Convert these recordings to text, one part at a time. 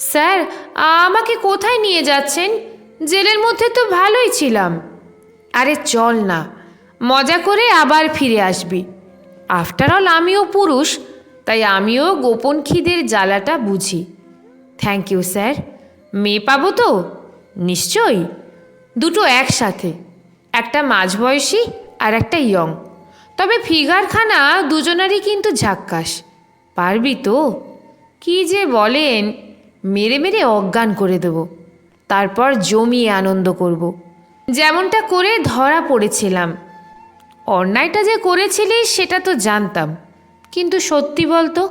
Sir, আমাকে কোথায় নিয়ে যাচ্ছেন? জেলের মধ্যে তো ভালোই ছিলাম। আরে চল না, মজা করে আবার ফিরে আসবি। আফটার অল আমিও পুরুষ, তাই আমিও গোপন খিদের জ্বালাটা বুঝি। Thank you sir. মেয়ে পাবো তো? নিশ্চয়ই, দুটো একসাথে, একটা মাঝবয়সী আর একটা ইয়ং। তবে ফিগারখানা দুজনারই কিন্তু ঝাক্কাস। পারবি তো? কি যে বলেন, মেরে মেরে অজ্ঞান করে দেব, তারপর জমিয়ে আনন্দ করব, যেমনটা করে ধরা পড়েছিলাম। অন্যায়টা যে করেছিলিস সেটা তো জানতাম, কিন্তু সত্যি বলতো,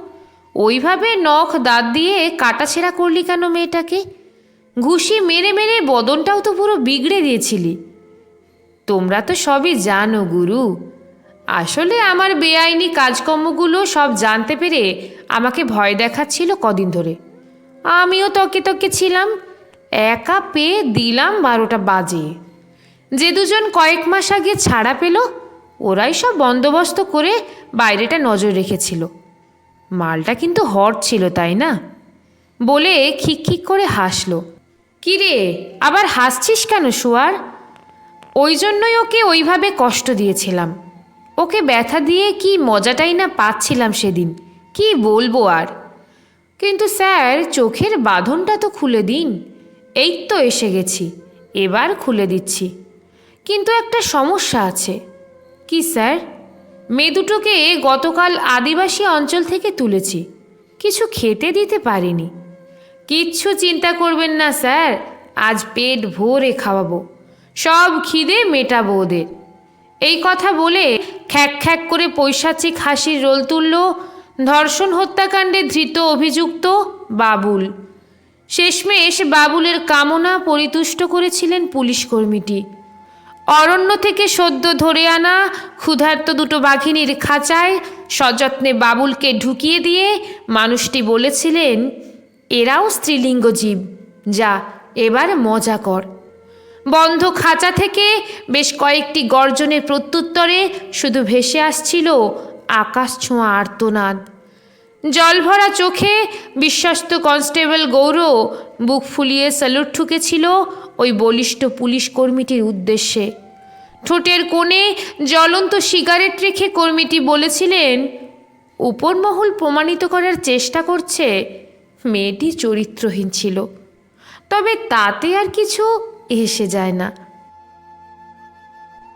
ওইভাবে নখ দাঁত দিয়ে কাটাছেঁড়া করলি কেন মেয়েটাকে? ঘুষি মেরে মেরে বদনটাও তো পুরো বিগড়ে দিয়েছিলি। তোমরা তো সবই জানো গুরু। আসলে আমার বেআইনি কাজকর্মগুলো সব জানতে পেরে আমাকে ভয় দেখাচ্ছিল কদিন ধরে। আমিও তকে তকে ছিলাম, একা পেয়ে দিলাম 12টা বাজে। যে দুজন কয়েক মাস আগে ছাড়া পেল, ওরাই সব বন্দোবস্ত করে বাইরেটা নজর রেখেছিল। মালটা কিন্তু হট ছিল, তাই না? বলে খিকখিক করে হাসল। কিরে, আবার হাসছিস কেন শুয়ার? ওই জন্যই ওকে ওইভাবে কষ্ট দিয়েছিলাম। ওকে ব্যথা দিয়ে কি মজাটাই না পাচ্ছিলাম সেদিন, কি বলবো আর। কিন্তু স্যার, চোখের বাঁধনটা তো খুলে দিন। এই তো এসে গেছি, এবার খুলে দিচ্ছি। কিন্তু একটা সমস্যা আছে। কি স্যার? মেয়ে দুটোকে গতকাল আদিবাসী অঞ্চল থেকে তুলেছি, কিছু খেতে দিতে পারিনি। কিচ্ছু চিন্তা করবেন না স্যার, আজ পেট ভরে খাওয়াবো, সব খিদে মেটাবো ওদের। এই কথা বলে খ্যাক খ্যাক করে পৈশাচিক হাসির রোল তুলল ধর্ষণ হত্যাকাণ্ডে ধৃত অভিযুক্ত বাবুল। শেষমেশ বাবুলের কামনা পরিতুষ্ট করেছিলেন পুলিশ কর্মীটি। অরণ্য থেকে সদ্য ধরে আনা ক্ষুধার্ত দুটো বাঘিনীর খাঁচায় সযত্নে বাবুলকে ঢুকিয়ে দিয়ে মানুষটি বলেছিলেন, এরাও স্ত্রীলিঙ্গ জীব, যা এবার মজা কর। বন্ধ খাঁচা থেকে বেশ কয়েকটি গর্জনের প্রত্যুত্তরে শুধু ভেসে আসছিল আকাশ ছোঁয়া আর্তনাদ। জলভরা চোখে বিশ্বস্ত কনস্টেবল গৌর বুক ফুলিয়ে স্যালুট ঠুকেছিল ওই বলিষ্ঠ পুলিশ কর্মীটির উদ্দেশ্যে। ঠোঁটের কোণে জ্বলন্ত সিগারেট রেখে কর্মীটি বলেছিলেন, উপরমহল প্রমাণিত করার চেষ্টা করছে মেয়েটি চরিত্রহীন ছিল, তবে তাতে আর কিছু এসে যায় না।